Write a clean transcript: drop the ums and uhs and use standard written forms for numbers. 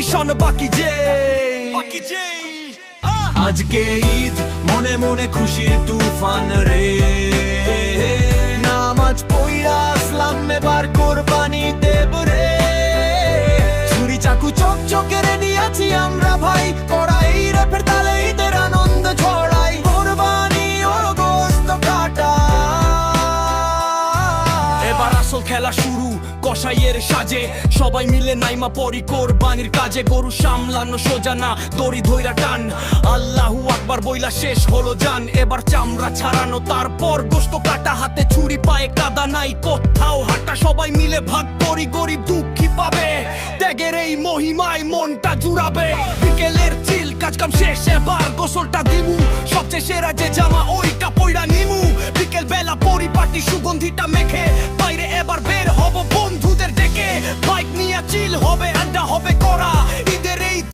mission বাকি যে আজকে ঈদ মনে মনে খুশির তুফান রে নামাজ পইরা আসলাম এবার কোরবানি দেব রে ছুরি চাকু চকচকেরে নিয়েছি আমরা ভাই কড়াই রেফের তালে ঈদের আনন্দ ছড়াই কোরবানি ও গোস্ত কাটা এবার আসল খেলা শুরু কসাইয়ের সাজে সবাই মিলে নাইমা পরি কোরবানির কাজে গরু সামলানো সোজা না দড়ি ধইরা টান আল্লাহু আকবার বইলা শেষ হলো জান এবার চামড়া ছাড়ানো তারপর গোস্ত কাটা হাতে ছুরি পায়ে কাদা নাই কোথাও হাঁটা সবাই মিলে ভাগ করি গরিব দুঃখী পাবে ত্যাগের এই মহিমায় মনটা জুড়াবে বিকেলের চিল কাজকাম শেষ এবার গোসলটা দিমু সবচেয়ে সেরা যে জামা ওইটা পইরা নিমু বিকেল বেলা পরিপাটি সুগন্ধিটা মেখে বাইরে এবার বের হব বন্ধুদের ডেকে বাইক নিয়ে চিল হবে আড্ডা হবে করা